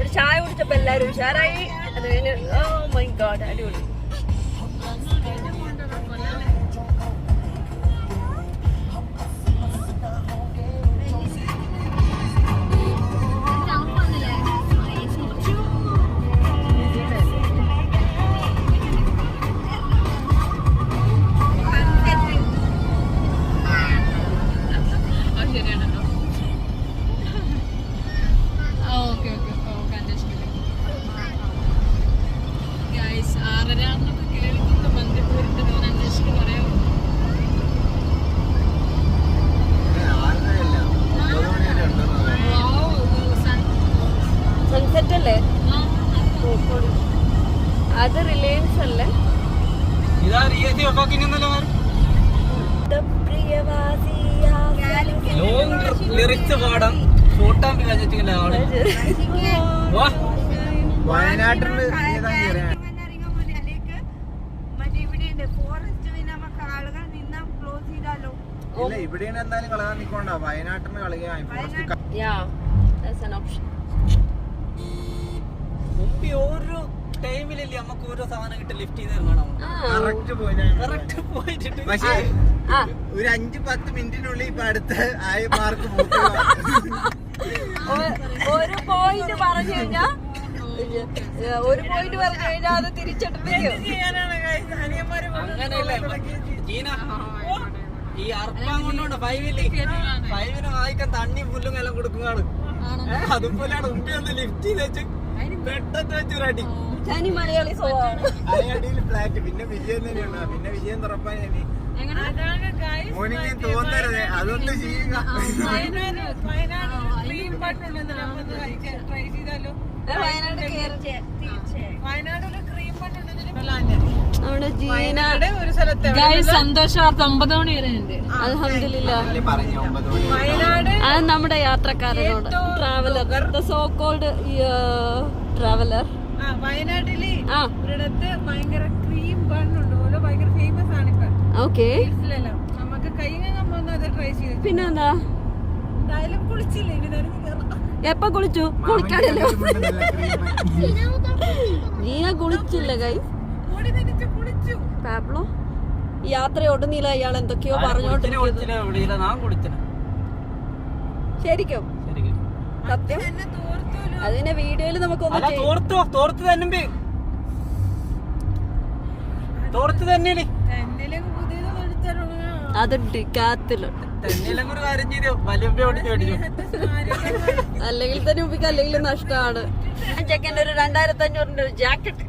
ഒരു ചായ കുടിച്ചപ്പോ എല്ലാരും ഉഷാറായി. അത് കഴിഞ്ഞ് ഓ മൈ ഗോഡ് അടിപൊളി. വരാമെന്നൊക്കെ കേൾക്കുന്നു. ബന്ദിപ്പൂരിന്റെ ഞാൻ അന്വേഷിച്ച് പറയാം. സൺസെറ്റ് അല്ലേ? അത് റിലയൻസ് അല്ലേ? ഇതാ റിയത്തി ഒപ്പാക്കിന്നല്ലോ ലിറിക്സ് പാടാം ഫോട്ടാൻ വിചാരിച്ചിട്ടില്ല ആള് വയനാട്ടില് ഇല്ല ഇവിടെയാണ് എന്തായാലും കളയാൻ നിക്കോണ്ട വയനാട്ടിന് കളിയായി മുമ്പ് ഓരോ ടൈമിലല്ലേ നമുക്ക് ഓരോ സാധനം കിട്ടി ലിഫ്റ്റ് ചെയ്ത് തരണം കറക്റ്റ് പോയിട്ട് പക്ഷേ ഒരു 5-10 മിനിറ്റിനുള്ളിൽ ഇപ്പൊ അടുത്ത ആയ മാർക്ക് ഒരു പോയിന്റ് പറഞ്ഞു കഴിഞ്ഞാ അത് തിരിച്ചിട്ടില്ല. അങ്ങനെയല്ലേ ജീന ഈ അർപ്പം കൊണ്ടോണ്ട് 5-ന് വായിക്കാൻ തണ്ണി പുല്ലും എല്ലാം കൊടുക്കുന്നതാണ്. അതുപോലെയാണ് മുമ്പേ ഒന്ന് ലിഫ്റ്റ് ചെയ്ത് വെച്ച് പെട്ടെന്ന് വെച്ചൊരു അടി തനി മലയാളി സ്വഭാവം. അടിയിൽ ഫ്ലാറ്റ് പിന്നെ വിജയം തന്നെയുണ്ടോ പിന്നെ വിജയം തുറപ്പാൻ മോനിക്ക് തോന്നരുത് അതൊന്ന് ചെയ്യുക. നമ്മുടെ ജീന ഒരു സ്ഥലത്ത് സന്തോഷവാർത്ത 9 മണി വരെ ഉണ്ട്. അൽഹംദുലില്ലാ. പറഞ്ഞു 9 മണി വയനാട് അത് നമ്മുടെ യാത്രക്കാരനോട് ട്രാവലർ സോ കോൾഡ് ട്രാവലർ. വയനാട്ടില് ആ ഒരിടത്ത് ഭയങ്കര ക്രീം ബണ്ണുണ്ട് ഓരോ ഭയങ്കര ഫേമസ് ആണ് ഇപ്പൊ ഓക്കെ. നമുക്ക് കൈ നമ്മൾ അത് ട്രൈ ചെയ്ത് പിന്നെന്താ എന്തായാലും കുളിച്ചില്ലേ ഇനി നനഞ്ഞ് കയറാം. എപ്പ കുളിച്ചു? കുളിക്കാണല്ലോ. ജീന കുളിച്ചില്ല കൈ ഓടി നനച്ച് കുളിച്ചു. പാബ്ലോ യാത്രയോടുന്നില്ല അയാൾ എന്തൊക്കെയോ പറഞ്ഞോണ്ടിരിക്കുന്നത്. ശരിക്കും സത്യം എന്നെ തോർത്തോലോ. അതിന്റെ വീഡിയോയില് നമുക്കൊന്ന് തോർത്ത് തന്നെ തെന്നിലേക്ക് പുതിയത് പഠിച്ചാലുള്ള അതുണ്ട് കാത്തിലുണ്ട്. ഒരു കാര്യം ചെയ്തോ വലിയ ഓടിച്ചു അല്ലെങ്കിൽ തന്നെ ഉപ്പിക്ക് അല്ലെങ്കിൽ നഷ്ടമാണ്. ചെക്കൻ്റെ ഒരു 2500 ജാക്കറ്റ്.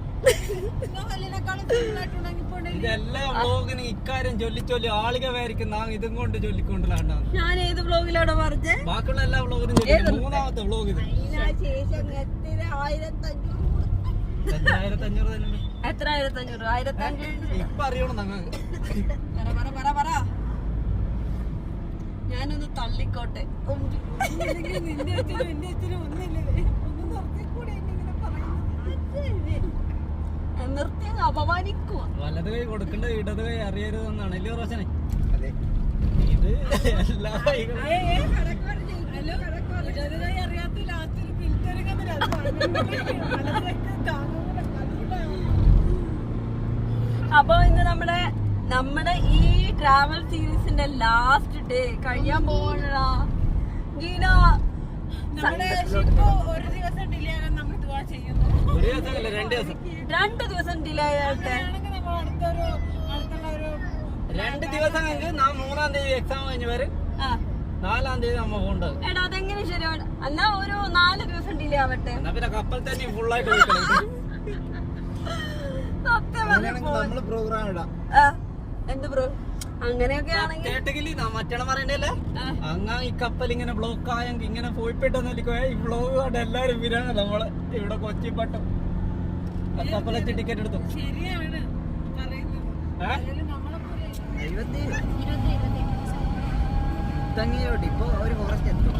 ഇതെല്ലാം വ്ളോഗിന് ഇക്കാര്യം ചൊല്ലി ആളുക വേരിക്കും നാം ഇതും കൊണ്ട് ചൊല്ലിക്കൊണ്ടിലാണ്. ഞാൻ ഏത് വ്ലോഗിലാണ് പറഞ്ഞേ? ബാക്കിയുള്ള എല്ലാ വ്ളോഗിനും 3ാമത്തെ വ്ളോഗ് ഇത് 1500 തന്നെ എത്ര 1500? 1500 ഇപ്പൊ അറിയണം ഞങ്ങൾക്ക്. പറ ഞാനൊന്ന് തള്ളിക്കോട്ടെ. നിർത്തിയ അപമാനിക്കുക. വലത് കൈ കൊടുക്കേണ്ട ഇടത് കൈ അറിയരുതെന്നാണ് അല്ലേ റോഷനെ? ഇത് എല്ലാ കൈകളും അപ്പൊ ഇന്ന് നമ്മുടെ ഈ ട്രാവൽ സീരീസിന്റെ ലാസ്റ്റ് ഡേ കഴിയാൻ പോകണടാ ഗീന. ഒരു ദിവസം ഡിലേ ആകാൻ നമ്മൾ ദുആ ചെയ്യുന്നു. ഒരു ദിവസമല്ല 2 ദിവസം 2 ദിവസം ഡിലേ ആയിട്ട് 2 ദിവസം കഴിഞ്ഞ് നാം 3-ാം തീയതി എക്സാം കഴിഞ്ഞ് വരും. 4-ാം തീയതി നമ്മ പോകേണ്ടത്. എടാ അതെങ്ങനെ ശരിയാണ്? എന്നാ ഒരു 4 ദിവസം ഡിലേ ആവട്ടെ. എന്നാ പിന്നെ കപ്പൽ തന്നെ ഫുള്ളായിട്ട് നമ്മള് പ്രോഗ്രാം ഇടാം. എന്ത് ബ്രോ അങ്ങനെയൊക്കെ ആണെങ്കിൽ കേട്ടെങ്കിൽ മറ്റേ പറയണ്ടല്ലേ അങ്ങാ ഈ കപ്പൽ ഇങ്ങനെ ബ്ലോക്ക് ആയെങ്കിൽ ഇങ്ങനെ പോയിപ്പെട്ടെന്ന് ഈ ബ്ലോഗ് കൊണ്ട് എല്ലാരും വരാണ് നമ്മള് ഇവിടെ കൊച്ചിപ്പട്ടം കപ്പലച്ച് ടിക്കറ്റ് എടുത്തു. ശരിയാണ് പറയുന്നത്. ഇപ്പൊ ഒരു ഫോറസ്റ്റ് എത്തും.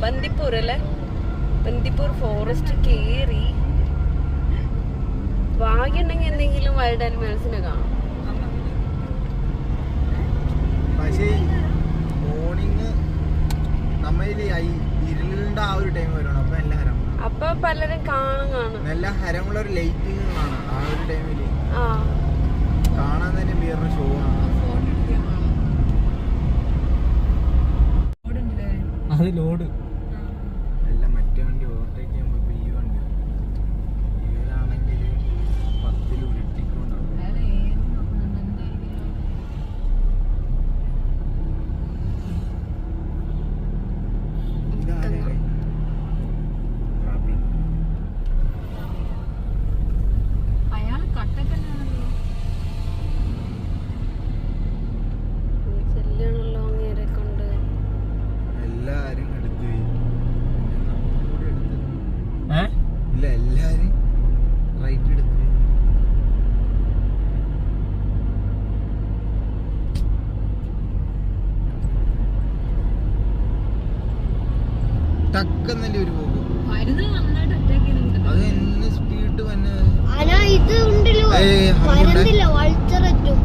ബന്ദിപ്പൂർ അല്ലേ? ബന്ദിപ്പൂർ ഫോറസ്റ്റ് കേറി ഭാഗ്യമുണ്ടെങ്കിൽ എന്തെങ്കിലും വൈൽഡ് ആനിമൽസിനെ കാണാം. പക്ഷേ കൊണ്ട് ആ ഒരു ടൈം വരണം. അപ്പൊ നല്ല ഹരം, അപ്പൊ പലരും കാണും. നല്ല ഹരമുള്ള ഒരു ലൈറ്റിംഗ് കാണാം ആ ഒരു ടൈമില്. ആ കാണാൻ തന്നെ വേറൊരു ഷോ ആണ്. അത് ലോഡ് അല്ല, മറ്റേ വണ്ടി ഓവർടേക്ക് ചെയ്യുമ്പോ ഈ വണ്ടി ഇവരാണെങ്കിൽ 10 ഉരുട്ടിക്കൊണ്ടാവും. അയാള് കട്ടക്കല്ലാണല്ലോ. ചെല്ലണല്ലോ അങ്ങേരെ കൊണ്ട്. എല്ലാരും എടുത്ത് പോയി. പിന്നെ നമ്മളും കൂടി എടുത്ത്. ഏ ഇല്ല, എല്ലാരും റൈറ്റ് എടുത്ത് പോയി. ടക്കെന്നല്ലേ ഒരു പോകും. മരുന്ന് നന്നായിട്ട് അറ്റാക്ക് ചെയ്യുന്നുണ്ട്. അത് എന്നെ സ്പീഡ് വന്നെ. ഇത് ഉണ്ടല്ലോ പരന്നില്ല വൾച്ചററ്റും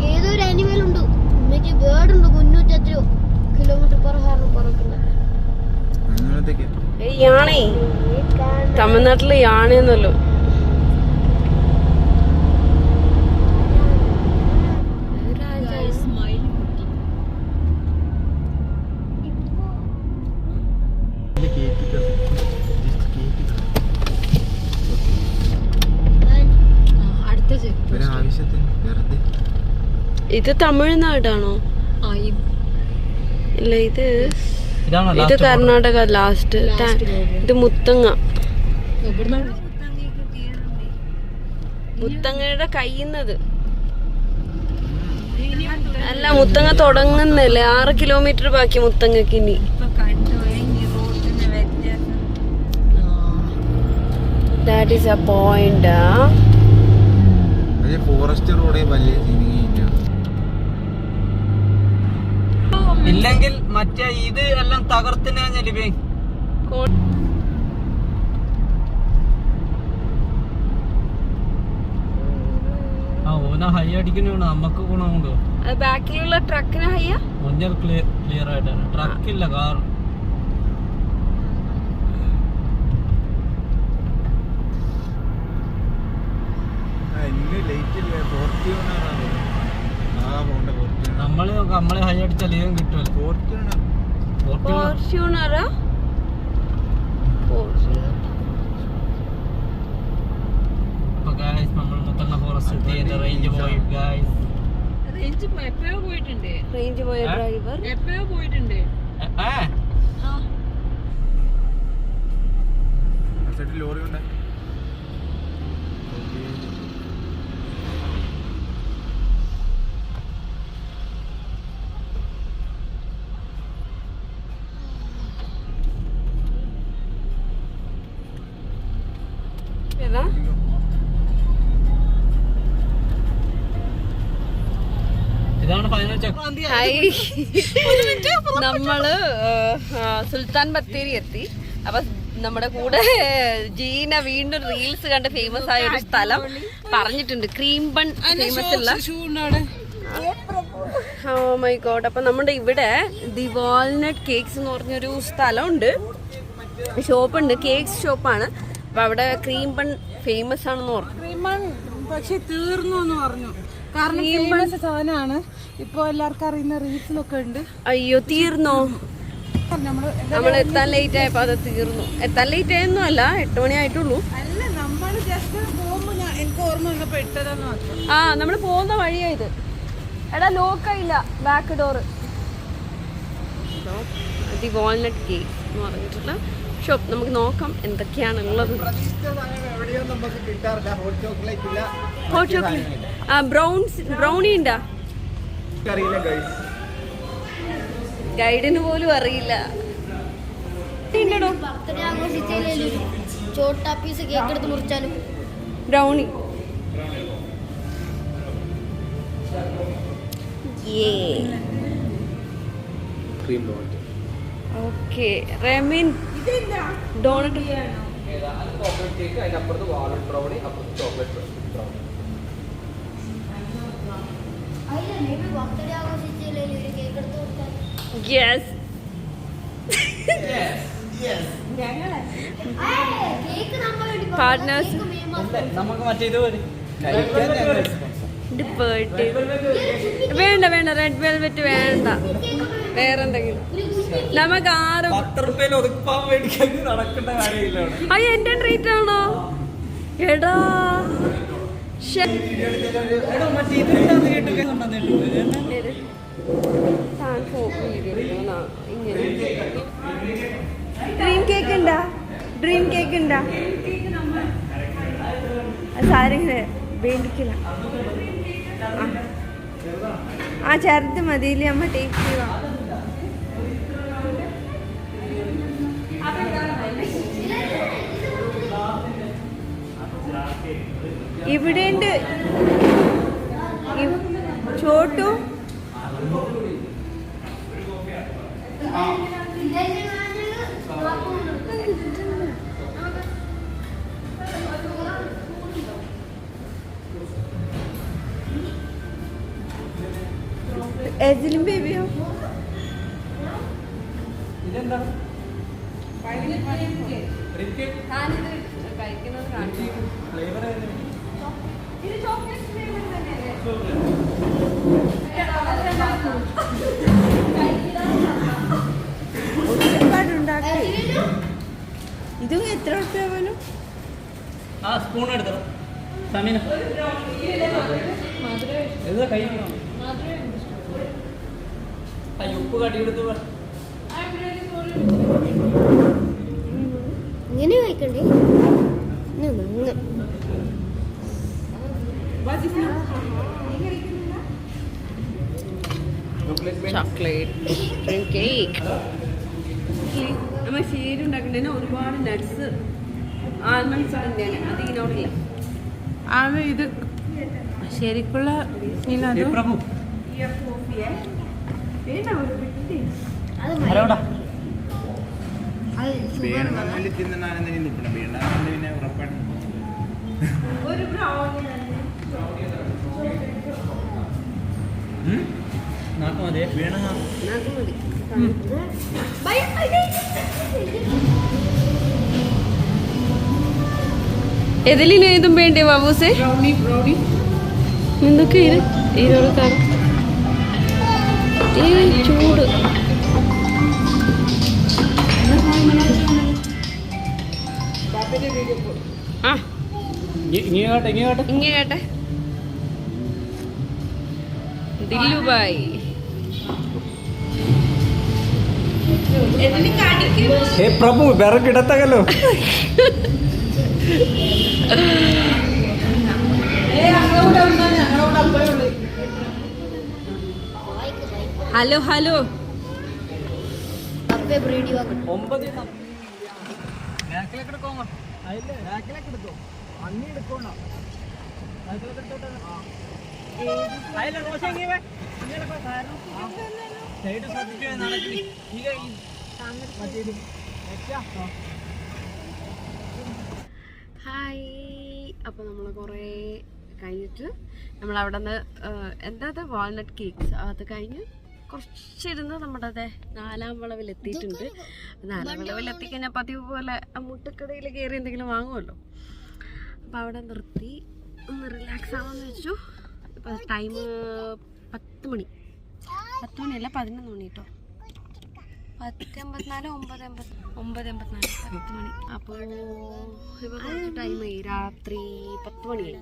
ഏതൊരു അനിമൽ ഉണ്ട് മറ്റേ ബേർഡ് ഉണ്ട് 300 കിലോമീറ്റർ പെർ ഹവർ പറക്കുന്നത്. അങ്ങനത്തേക്ക് യാണേ തമിഴ്നാട്ടില് യാണേന്നല്ലോ. സ്മൈൽ അടുത്ത ചെക്ക് ഒരാവശ്യത്തിന് വെറുതെ ഇത് തമിഴ്നാടാണോ? ഇല്ല, ഇത് ഇത് കർണാടക ലാസ്റ്റ്. ഇത് മുത്തങ്ങ. മുത്തങ്ങയുടെ കഴിയുന്നത് അല്ല, മുത്തങ്ങ തുടങ്ങുന്നല്ലേ. 6 കിലോമീറ്റർ ബാക്കി മുത്തങ്ങക്ക് ഇനി. That is a point. അതെ, ഫോറസ്റ്റ് റോഡേ വലിയ സീനിങ്. ഇല്ലെങ്കിൽ മറ്റേ ഇത് എല്ലാം തകർത്തിനാ ഞെലിവേ. ആ ഓന ഹൈ അടിക്കുന്ന നമുക്ക് ഗുണമുണ്ടോ? ബാക്കിലുള്ള ട്രക്കിന് ഹയ്യ മുന്നിൽ ക്ലിയർ ആയിട്ടാണ്. ട്രക്കില്ല, കാർ. നമ്മള് ഹൈ അടിച്ചാൽ ഇതും കിട്ടുമല്ലോ. ഫോർച്യൂണറാ? ഇപ്പൊ ഗായ്സ് നമ്മൾ മുത്തങ്ങ ഫോറസ്റ്റ് റേഞ്ച് പോയി ഗായ്സ്. റേഞ്ച് എപ്പോഴോ പോയിട്ടുണ്ട്. റേഞ്ച് പോയ ഡ്രൈവർ എപ്പോഴോ പോയിട്ടുണ്ട്. ലോറി ഉണ്ട്. ഏതാ? ഇതാണ് ഫൈനൽ ചെക്ക്. ഹായ്, നമ്മള് സുൽത്താൻ ബത്തേരി എത്തി. അപ്പൊ നമ്മുടെ കൂടെ ജീന വീണ്ടും റീൽസ് കണ്ട് ഫേമസ് ആയ ഒരു സ്ഥലം പറഞ്ഞിട്ടുണ്ട്. ക്രീം ബൺ ഫേമസ് ഉള്ള. Oh my god. അപ്പൊ നമ്മുടെ ഇവിടെ ദി വാൾനട്ട് കേക്ക്സ് എന്ന് പറഞ്ഞൊരു സ്ഥലമുണ്ട്, ഷോപ്പുണ്ട്, കേക്ക്സ് ഷോപ്പാണ്. അപ്പൊ അവിടെ ക്രീം ബൺ ഫേമസ് ആണെന്ന് പറഞ്ഞു. ക്രീം ബൺ പക്ഷെ തീർന്നു എന്ന് പറഞ്ഞു. കാരണം ഫേമസ് സാധനമാണ്. ഇപ്പൊ എല്ലാവർക്കും അറിയുന്ന റീൽസിലൊക്കെ ഉണ്ട്. അയ്യോ, തീർന്നോ? നമ്മൾ എത്താൻ ലേറ്റ് ആയപ്പോ അത് തീർന്നു. എത്താൻ ലേറ്റ് ആയൊന്നും അല്ല, 8 മണി ആയിട്ടുള്ളൂ. അല്ല, നമ്മള് ജസ്റ്റ് പോകുമ്പോ എനിക്ക് ഓർമ്മ വന്നപ്പോ ഇട്ടതെന്ന് മാത്രം. ആ, നമ്മള് പോകുന്ന വഴിയാ ഇത്. എടാ, ലോക്കായില്ല back door. The walnut cake എന്ന് പറഞ്ഞിട്ടുള്ള ഷോപ്പ്. നമുക്ക് നോക്കാം എന്തൊക്കെയാണ് ഉള്ളത്. ഹോട്ട് ചോക്ലേറ്റ്, ബ്രൗണി ഉണ്ടാ? ഗൈഡിന് പോലും അറിയില്ല. ബർത്ത്ഡേ ആഘോഷിച്ചതിൽ ചോട്ടാ പീസ് കേക്ക് എടുത്ത് മുറിച്ചാലും ബ്രൗണി. ഓക്കെ, റെമിൻ ഡോണറ്റ്. ബർത്ത്ഡേ ആഘോഷിച്ചതിൽ കേക്ക് എടുത്ത് മുറിച്ചാലും യെസ്. കേക്ക് നമ്മൾ വേണ്ടി പാർട്ട്നേഴ്സ് നമുക്ക് മറ്റേ ഇത് പോരെ ബർത്ത്ഡേ വേണ്ട വേണ്ട റെഡ് വെൽവെറ്റ് വേണ്ട, വേറെന്തെങ്കിലും നമുക്ക് 6. 10 റുപ്യയിൽ ഒതുക്കാൻ മേടിക്കാൻ നടക്കേണ്ട കാര്യമില്ല അവിടെ. അയ്യോ എന്റെ ട്രീറ്റ് ആണോ എടാ? എടോ മറ്റേ ഇത് ഇട്ടാന്ന് കേട്ടു ഡ്രീം കേക്ക് ഉണ്ടാ? ഡ്രീം കേക്ക് ഉണ്ടാ? സാരങ്ങനെ വേണ്ടിക്കില്ല. ആ ചെറുത് മതിയില്ലേ അമ്മ ടേസ്റ്റ് ചെയ്യുക. ഇവിടെയുണ്ട് ചോട്ടു. എജിലും ബേബിയോ ഇതെന്താ കഴിക്കുന്നത് കാണിച്ചു. ഫ്ലേവർ ഒരുപാടുണ്ടാക്കി. ഇതും എത്ര ഉറുപ്പ്യ പോലും? ആ സ്പൂൺ എടുത്തോ സമീന. ഇത് കഴിക്കണം. ഉപ്പ് കടിയെടുത്ത് ഇങ്ങനെ കഴിക്കണ്ടേ? Chocolate cake. നമ്മൾ ശരി ഉണ്ടാക്കണ്ടേന് ഒരുപാട് നട്ട്സ് ആൽമണ്ട്സ് തന്നെയാണ്. അത് ഇതിനോടില്ല. അത് ഇത് ശരിക്കുള്ള പ്രഭു അത് വേണമെങ്കിൽ തിന്നാനെന്തെങ്കിലും നിൽക്കണം വേണ്ട പിന്നെ ഉറപ്പായിട്ട് ഒരു ബ്രൗണി നാക്ക് മതി വേണം മതി. എതിലിന് ഇതും വേണ്ടേ ബാബൂസേ? എന്തൊക്കെ ഇതിനോട് കാണാം. ചൂട് ആ ഇങ്ങനെ കേട്ടെ. ദില്ലുബായി പ്രഭു വിറകിടത്തകല്ലോ. ഹലോ ഹലോ ബ്രീഡി വാങ്ങും. 9 ബാക്കിലേക്ക് എടുക്കോ? അതില്ലേ ബാക്കിലേക്ക് എടുത്തോ? അണ്ണി എടുക്കോണ്ടോ? ബാക്കിലേക്ക് എടുത്തോട്ടെ. അതിലെ ദോശ എങ്ങനെ സൈഡ് ശ്രദ്ധിച്ചു നടക്കി. ഹായ്. അപ്പോൾ നമ്മൾ കുറേ കഴിഞ്ഞിട്ട് നമ്മൾ അവിടെ നിന്ന് എന്താ വാൾനട്ട് കേക്ക്സ് അത് കഴിഞ്ഞ് കുറച്ചിരുന്ന് നമ്മുടെ അതെ 4-ാം വളവിൽ എത്തിയിട്ടുണ്ട്. 4-ാം വളവിൽ എത്തിക്കഴിഞ്ഞാൽ പതിവ് പോലെ മുട്ടക്കടയിൽ കയറി എന്തെങ്കിലും വാങ്ങുമല്ലോ. അപ്പോൾ അവിടെ നിർത്തി ഒന്ന് റിലാക്സ് ആവാമെന്ന് വെച്ചു. ഇപ്പോൾ ടൈം 10 മണി. 10 മണിയല്ല 11 മണി കേട്ടോ. 10:54 9:54 10 മണി. അപ്പോൾ ഇപ്പോൾ കുറച്ച് ടൈമായി. രാത്രി 10 മണിയായി.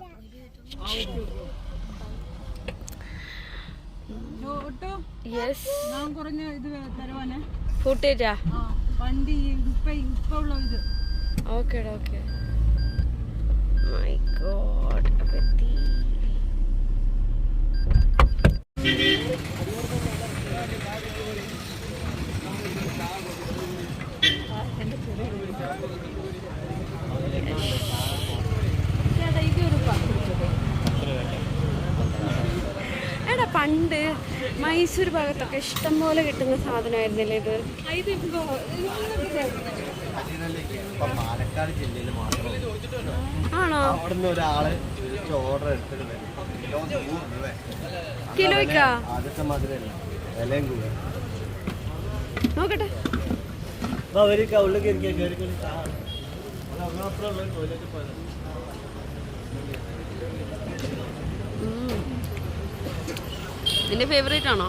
യെസ് ഞാൻ കുറഞ്ഞ ഇത് തരുവാനേ ഫുട്ടേജാ വണ്ടി ഇപ്പൊ ഉള്ള ഇത്. Okay okay. My God. അപ്പോൾ എത്തി. എടാ പണ്ട് മൈസൂർ ഭാഗത്തൊക്കെ ഇഷ്ടം പോലെ കിട്ടുന്ന സാധനമായിരുന്നില്ലേ ഇത്? പാലക്കാട് ജില്ലയിൽ മാത്രം ആണോ? അവിടുന്ന് ഒരാള് ഓർഡർ എടുത്തിട്ടുണ്ട്. കിലോയ്ക്കാ? ആദ്യത്തെ മധുരല്ല വിലയും കൂടി. നോക്കട്ടെ. നിന്റെ ഫേവറേറ്റ് ആണോ?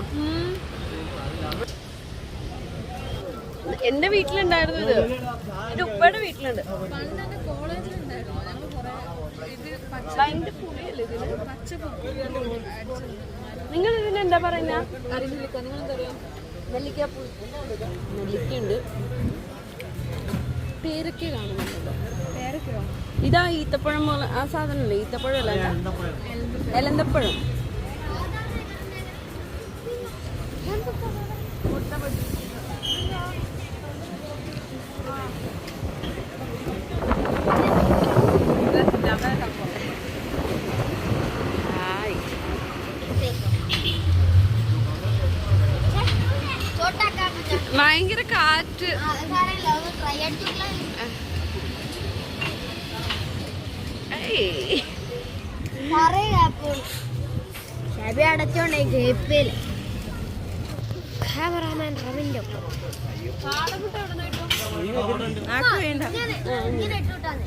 എന്റെ വീട്ടിലുണ്ടായിരുന്നു ഇത്. എന്റെ ഉപ്പയുടെ വീട്ടിലുണ്ട്. പണ്ട് കോളേജിലുണ്ടായിരുന്നു ഞങ്ങൾ കുറെ ഇത് ഭയങ്കര പുളിയല്ലേ ഇതിന്? പച്ച നിങ്ങൾ ഇതിന് എന്താ പറയുന്ന? അറിയില്ല നിങ്ങളെന്താ പറയാ? നെല്ലിക്കാപ്പുളി. നെല്ലിക്കയുണ്ട്, പേരൊക്കെ കാണുന്നുണ്ടല്ലോ. പേരൊക്കെയോ? ഇതാ ഈത്തപ്പഴം പോലെ ആ സാധനമല്ലേ? ഈത്തപ്പഴം അല്ല, എലന്തപ്പഴം. ഹായ്. ഭയങ്കര കാറ്റ്. ഏയ്. ഷബി അടച്ചോണ്ടേ കേപ്പില്ല. ക്യാമറാമാൻ റവിന്റെ ഒപ്പം ഇങ്ങനെ ഇട്ടോട്ടാണ്.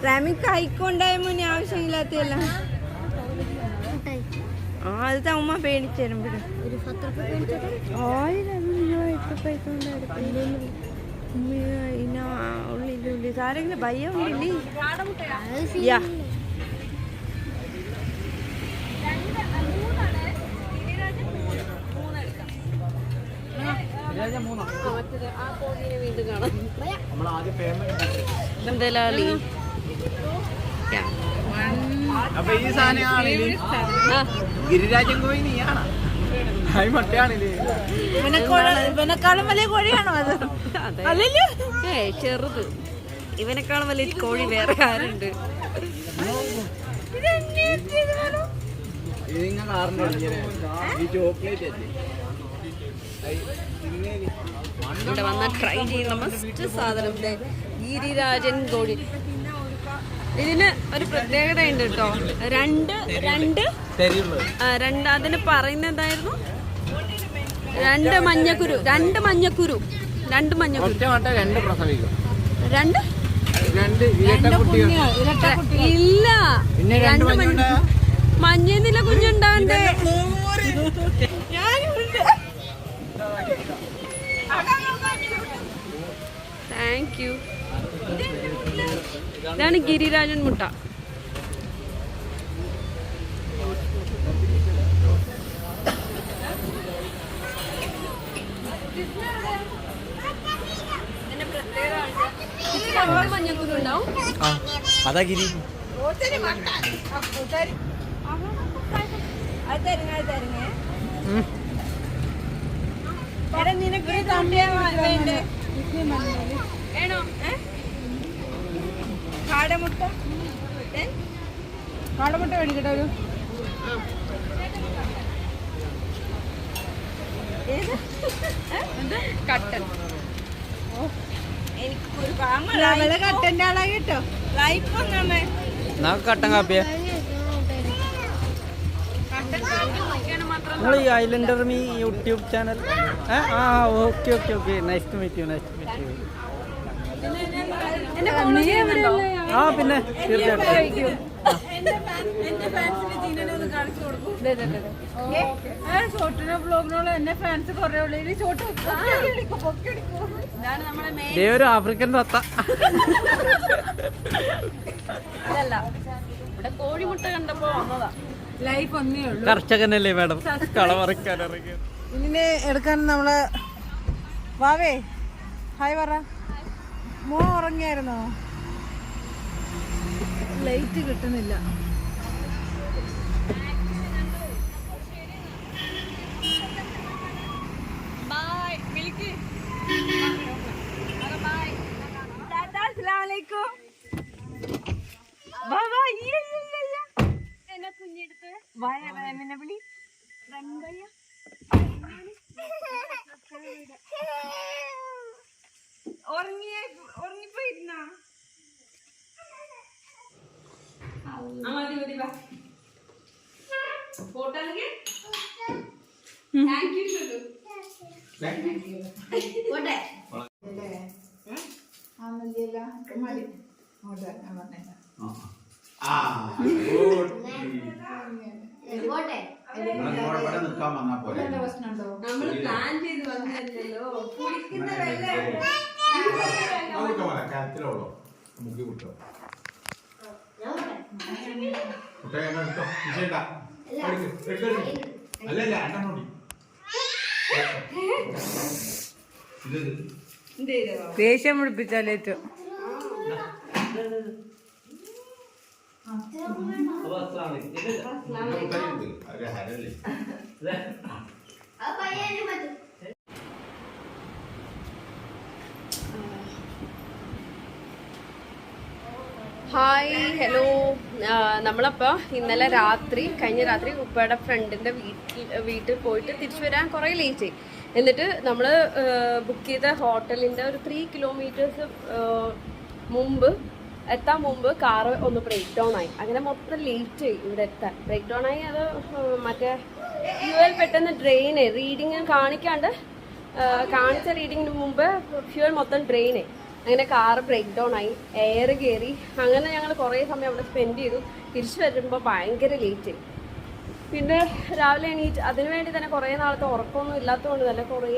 റമിക്ക് ഹൈക്കോണ്ടായ മുന്നേ ആവശ്യമില്ലാത്തല്ല. ആ അത് തമ്മ പേടിച്ചു തരുമ്പോഴും ഒരു 10 രൂപ മേടിച്ചോട്ടെ. 1000 രൂപ പൈസ ഉള്ളിൽ സാരെങ്കിലും ഭയം ഉള്ളില്ലേ? യാ വീണ്ടും കാണാം. എന്തായാലും അപ്പൊ ഈ സാധനം ഗിരിരാജൻ കോഴി നീയാണ് മട്ടയാണില്ലേ? ഇവനെക്കാളും വലിയ കോഴിയാണോ അത്? അല്ലല്ലോ. ചെറുത്. ഇവനെക്കാളും വലിയ കോഴി വേറെ ആരുണ്ട്? ഇത് നിങ്ങൾ അറിഞ്ഞ ഈ ചോക്ലേറ്റ് അല്ലേ ഇവിടെ വന്നാൽ ട്രൈ ചെയ്യുന്ന മസ്റ്റ് സാധനം ഗിരിരാജൻ കോഴി. ഇതിന് ഒരു പ്രത്യേകത ഉണ്ട് കേട്ടോ. രണ്ട് അതിന് പറയുന്നത് എന്തായിരുന്നു? രണ്ട് മഞ്ഞക്കുരു ഇല്ല, മഞ്ഞന്നില കുഞ്ഞുണ്ടാണ്ടേ. Thank you. ഇതാണ് ഗിരിരാജൻ മുട്ട. മഞ്ഞക്കുരു ഉണ്ടാവും. അതാ ഗിരി. നിനക്ക് വേണോ? കാടമുട്ട മേടിക്കട്ടെ ഒരു. കട്ടൻ. എനിക്കൊരു കട്ടന്റെ ആളാ കേട്ടോ. ലൈഫ് ഒന്നാമേ കട്ടൻ കാപ്പിയാ. നിങ്ങൾ ഈ islander me YouTube channel. Okay nice to meet you. ആ പിന്നെ തീർച്ചയായിട്ടും. ഒരു ആഫ്രിക്കൻ തത്ത. ഇവിടെ കോഴിമുട്ട കണ്ടപ്പോ വന്നതാ. ലൈഫ് ഒന്നേ ഉള്ളൂ. കർഷകനല്ലേ മാഡം കളമറക്കാൻ ഇറങ്ങി. ഇതിനെ എടുക്കാൻ നമ്മള് വാവേ ഹായ് പറ. മോ ഉറങ്ങിയായിരുന്നോ? ലൈറ്റ് കിട്ടുന്നില്ല. ഉറങ്ങിപ്പോയിരുന്നോ? മതി മതി വാ ഫോട്ടോ അല്ലെങ്കിൽ താങ്ക് യു ഷുലു പോട്ടെ പോട്ടെ നമ്മൾ പ്ലാൻ ചെയ്ത് വന്നല്ലോ കുളിക്കുന്ന വെള്ളം മുക്കി വിട്ടോ അല്ലല്ല അണ്ണോടി ദേഷ്യം പിടിപ്പിച്ചാലേറ്റവും ഹരല്ലേ ഹായ് ഹലോ നമ്മളപ്പോൾ ഇന്നലെ രാത്രി കഴിഞ്ഞ രാത്രി ഉപ്പയുടെ ഫ്രണ്ടിൻ്റെ വീട്ടിൽ പോയിട്ട് തിരിച്ചു വരാൻ കുറേ ലേറ്റ് ആയി. എന്നിട്ട് നമ്മൾ ബുക്ക് ചെയ്ത ഹോട്ടലിൻ്റെ ഒരു 3 കിലോമീറ്റേഴ്സ് എത്താൻ മുമ്പ് കാറ് ഒന്ന് ബ്രേക്ക് ഡൗൺ ആയി. അങ്ങനെ മൊത്തം ലേറ്റ് ആയി ഇവിടെ എത്താൻ. ബ്രേക്ക് ഡൗൺ ആയി. അത് മറ്റേ ഫ്യൂവൽ പെട്ടെന്ന് ഡ്രെയിൻ റീഡിങ് കാണിക്കാണ്ട് കാണിച്ച റീഡിങ്ങിന് മുമ്പ് ഫ്യൂവൽ മൊത്തം ഡ്രെയിൻ ആയി. അങ്ങനെ കാറ് ബ്രേക്ക് ഡൗൺ ആയി, എയർ കയറി. അങ്ങനെ ഞങ്ങൾ കുറേ സമയം അവിടെ സ്പെൻഡ് ചെയ്തു. തിരിച്ചു വരുമ്പോൾ ഭയങ്കര ലേറ്റ് ആയി. പിന്നെ രാവിലെ എണീറ്റ് അതിനു വേണ്ടി തന്നെ കുറേ നാളത്തെ ഉറക്കമൊന്നും ഇല്ലാത്തതുകൊണ്ട് തന്നെ കുറേ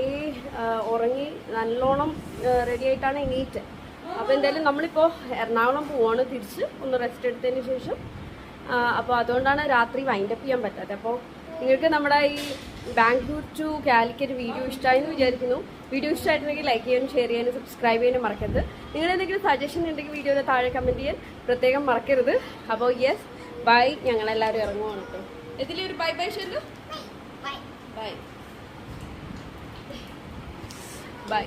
ഉറങ്ങി നല്ലോണം റെഡി ആയിട്ടാണ് എണീറ്റ്. അപ്പോൾ എന്തായാലും നമ്മളിപ്പോൾ എറണാകുളം പോവാണ് തിരിച്ച് ഒന്ന് റെസ്റ്റ് എടുത്തതിന് ശേഷം. അപ്പോൾ അതുകൊണ്ടാണ് രാത്രി വൈൻഡപ്പ് ചെയ്യാൻ പറ്റാത്തത്. അപ്പോൾ നിങ്ങൾക്ക് നമ്മുടെ ഈ ബാംഗ്ലൂർ ടു കാലിക്കറ്റ് വീഡിയോ ഇഷ്ടമായി എന്ന് വിചാരിക്കുന്നു. വീഡിയോ ഇഷ്ടമായിട്ടുണ്ടെങ്കിൽ ലൈക്ക് ചെയ്യാനും ഷെയർ ചെയ്യാനും സബ്സ്ക്രൈബ് ചെയ്യാനും മറക്കരുത്. നിങ്ങളുടെ എന്തെങ്കിലും സജഷൻ ഉണ്ടെങ്കിൽ വീഡിയോയുടെ താഴെ കമൻറ്റ് ചെയ്യാൻ പ്രത്യേകം മറക്കരുത്. അപ്പോൾ യെസ് ബൈ, ഞങ്ങളെല്ലാവരും ഇറങ്ങുവാണ് കേട്ടോ. ഇതിലൊരു ബൈ ബൈ ഷെല്ലു ബൈ ബൈ.